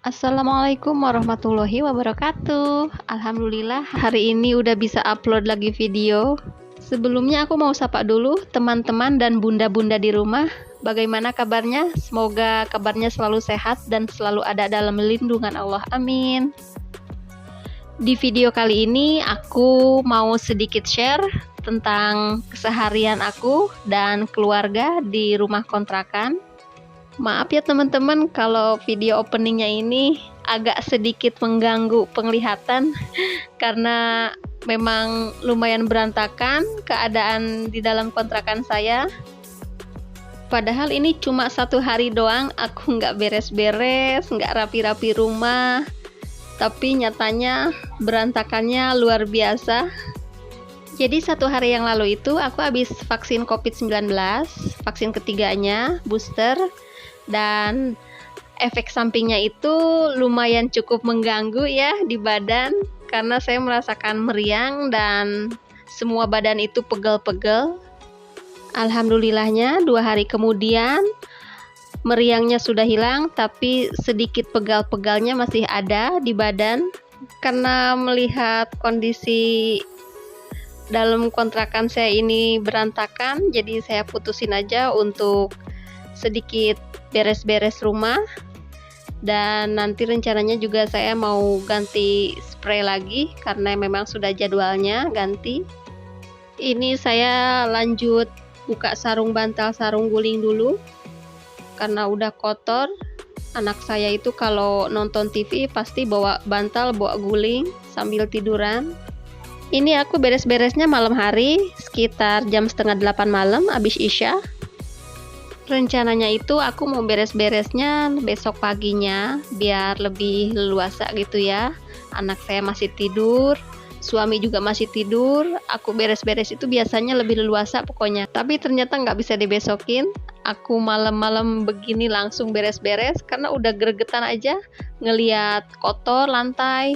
Assalamualaikum warahmatullahi wabarakatuh. Alhamdulillah hari ini udah bisa upload lagi video. Sebelumnya aku mau sapa dulu teman-teman dan bunda-bunda di rumah. Bagaimana kabarnya? Semoga kabarnya selalu sehat dan selalu ada dalam lindungan Allah. Amin. Di video kali ini aku mau sedikit share tentang keseharian aku dan keluarga di rumah kontrakan. Maaf ya teman-teman kalau video openingnya ini agak sedikit mengganggu penglihatan karena memang lumayan berantakan keadaan di dalam kontrakan saya. Padahal ini cuma 1 hari doang aku nggak beres-beres, nggak rapi-rapi rumah, tapi nyatanya berantakannya luar biasa. Jadi 1 hari yang lalu itu aku habis vaksin COVID-19, vaksin ketiganya, booster. Dan efek sampingnya itu lumayan cukup mengganggu ya di badan karena saya merasakan meriang dan semua badan itu pegel-pegel. Alhamdulillahnya 2 hari kemudian meriangnya sudah hilang, tapi sedikit pegal-pegalnya masih ada di badan. Karena melihat kondisi dalam kontrakan saya ini berantakan, jadi saya putusin aja untuk sedikit beres-beres rumah, dan nanti rencananya juga saya mau ganti spray lagi karena memang sudah jadwalnya ganti. Ini saya lanjut buka sarung bantal, sarung guling dulu karena udah kotor. Anak saya itu kalau nonton TV pasti bawa bantal, bawa guling sambil tiduran. Ini aku beres-beresnya malam hari sekitar jam 7:30 malam habis Isya. Rencananya itu aku mau beres-beresnya besok paginya biar lebih leluasa gitu ya. Anak saya masih tidur, suami juga masih tidur. Aku beres-beres itu biasanya lebih leluasa pokoknya. Tapi ternyata nggak bisa dibesokin. Aku malam-malam begini langsung beres-beres karena udah gregetan aja ngeliat kotor lantai,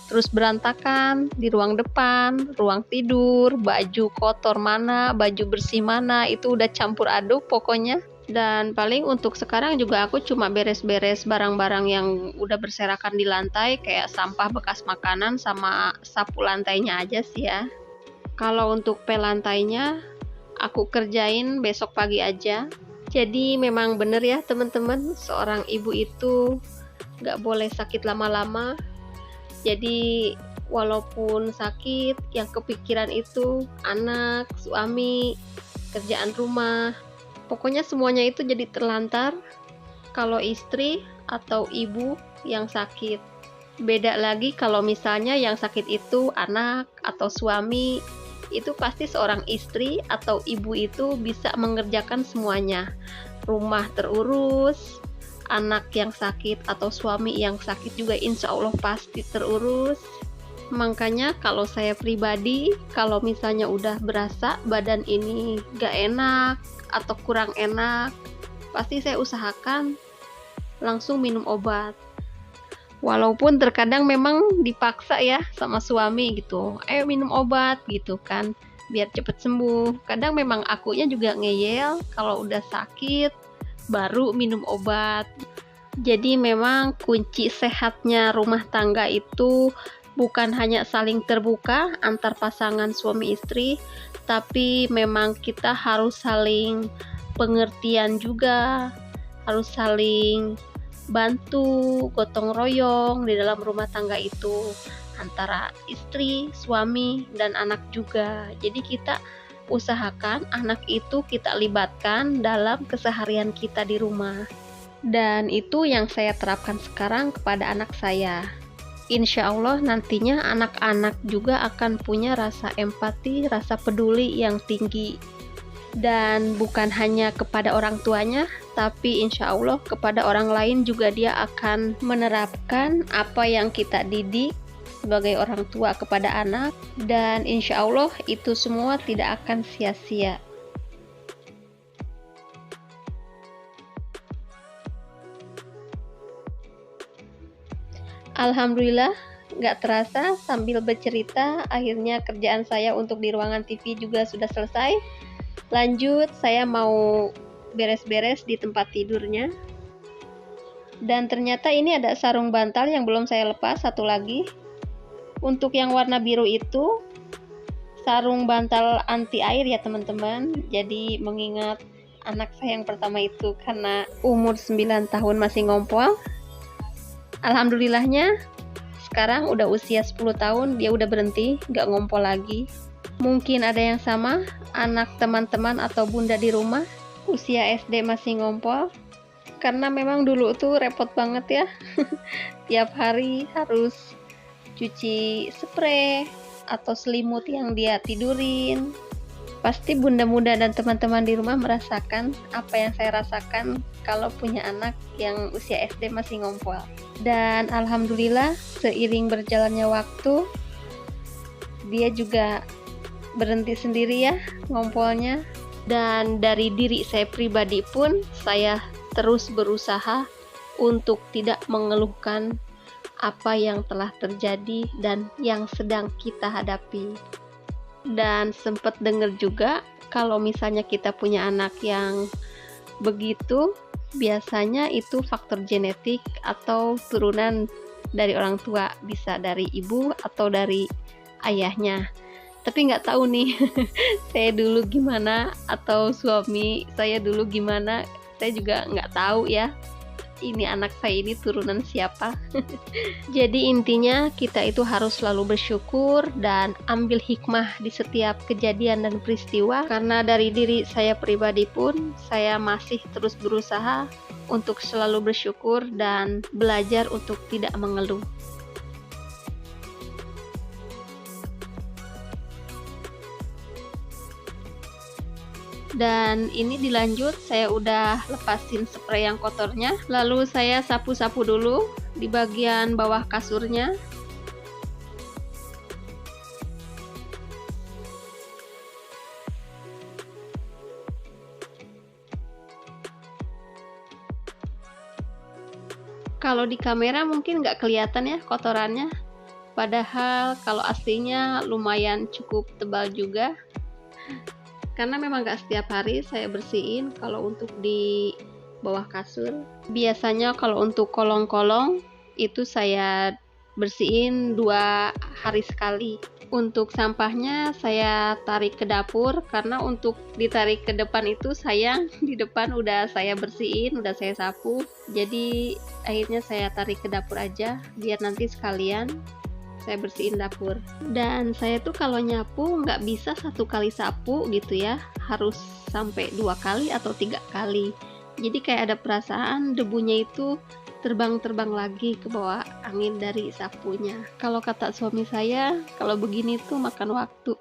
terus berantakan di ruang depan, ruang tidur, baju kotor mana, baju bersih mana, itu udah campur aduk pokoknya. Dan paling untuk sekarang juga aku cuma beres-beres barang-barang yang udah berserakan di lantai kayak sampah bekas makanan sama sapu lantainya aja sih ya. Kalau untuk pel lantainya aku kerjain besok pagi aja. Jadi memang bener ya teman-teman, seorang ibu itu gak boleh sakit lama-lama. Jadi walaupun sakit, yang kepikiran itu anak, suami, kerjaan rumah, pokoknya semuanya itu jadi terlantar kalau istri atau ibu yang sakit. Beda lagi kalau misalnya yang sakit itu anak atau suami, itu pasti seorang istri atau ibu itu bisa mengerjakan semuanya. Rumah terurus, anak yang sakit atau suami yang sakit juga insya Allah pasti terurus. Makanya kalau saya pribadi, kalau misalnya udah berasa badan ini gak enak atau kurang enak, pasti saya usahakan langsung minum obat. Walaupun terkadang memang dipaksa ya sama suami gitu, ayo minum obat gitu kan, biar cepet sembuh. Kadang memang akunya juga ngeyel kalau udah sakit baru minum obat. Jadi memang kunci sehatnya rumah tangga itu bukan hanya saling terbuka antar pasangan suami istri, tapi memang kita harus saling pengertian juga, harus saling bantu, gotong royong di dalam rumah tangga itu antara istri, suami, dan anak juga. Jadi kita usahakan anak itu kita libatkan dalam keseharian kita di rumah. Dan itu yang saya terapkan sekarang kepada anak saya. Insya Allah nantinya anak-anak juga akan punya rasa empati, rasa peduli yang tinggi. Dan bukan hanya kepada orang tuanya, tapi insya Allah kepada orang lain juga dia akan menerapkan apa yang kita didik sebagai orang tua kepada anak. Dan insya Allah itu semua tidak akan sia-sia. Alhamdulillah, gak terasa sambil bercerita, akhirnya kerjaan saya untuk di ruangan TV juga sudah selesai. Lanjut, saya mau beres-beres di tempat tidurnya. Dan ternyata ini ada sarung bantal yang belum saya lepas, satu lagi. Untuk yang warna biru itu sarung bantal anti air ya teman-teman. Jadi mengingat anak saya yang pertama itu karena umur 9 tahun masih ngompol. Alhamdulillahnya sekarang udah usia 10 tahun dia udah berhenti, nggak ngompol lagi. Mungkin ada yang sama, anak teman-teman atau bunda di rumah usia SD masih ngompol. Karena memang dulu tuh repot banget ya. Tiap hari harus cuci spray atau selimut yang dia tidurin. Pasti bunda-bunda dan teman-teman di rumah merasakan apa yang saya rasakan kalau punya anak yang usia SD masih ngompol. Dan alhamdulillah seiring berjalannya waktu dia juga berhenti sendiri ya ngompolnya. Dan dari diri saya pribadi pun saya terus berusaha untuk tidak mengeluhkan apa yang telah terjadi dan yang sedang kita hadapi. Dan sempat dengar juga kalau misalnya kita punya anak yang begitu, biasanya itu faktor genetik atau turunan dari orang tua, bisa dari ibu atau dari ayahnya. Tapi nggak tahu nih saya dulu gimana atau suami saya dulu gimana, saya juga nggak tahu ya ini anak saya ini turunan siapa. Jadi intinya kita itu harus selalu bersyukur dan ambil hikmah di setiap kejadian dan peristiwa. Karena dari diri saya pribadi pun saya masih terus berusaha untuk selalu bersyukur dan belajar untuk tidak mengeluh. Dan ini dilanjut, saya udah lepasin spray yang kotornya, lalu saya sapu-sapu dulu di bagian bawah kasurnya. Kalau di kamera mungkin nggak kelihatan ya kotorannya, padahal kalau aslinya lumayan cukup tebal juga. Karena memang gak setiap hari saya bersihin kalau untuk di bawah kasur. Biasanya kalau untuk kolong-kolong itu saya bersihin 2 hari sekali. Untuk sampahnya saya tarik ke dapur, karena untuk ditarik ke depan itu sayang, di depan udah saya bersihin, udah saya sapu. Jadi akhirnya saya tarik ke dapur aja biar nanti sekalian saya bersihin dapur. Dan saya tuh kalau nyapu nggak bisa 1 kali sapu gitu ya, harus sampai 2 kali atau 3 kali. Jadi kayak ada perasaan debunya itu terbang-terbang lagi ke bawah angin dari sapunya. Kalau kata suami saya, kalau begini tuh makan waktu.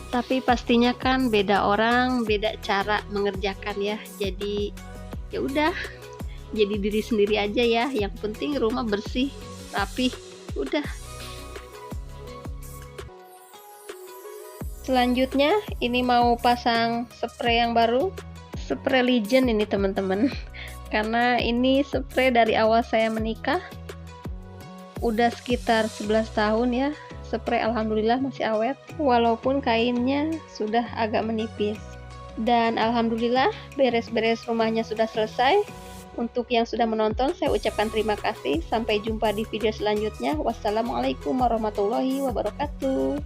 Tapi pastinya kan beda orang, beda cara mengerjakan ya. Jadi ya udah, jadi diri sendiri aja ya. Yang penting rumah bersih, rapih. Udah. Selanjutnya ini mau pasang spray yang baru, spray Legend ini teman-teman. Karena ini spray dari awal saya menikah, udah sekitar 11 tahun ya. Spray alhamdulillah masih awet, walaupun kainnya sudah agak menipis. Dan alhamdulillah beres-beres rumahnya sudah selesai. Untuk yang sudah menonton, saya ucapkan terima kasih. Sampai jumpa di video selanjutnya. Wassalamualaikum warahmatullahi wabarakatuh.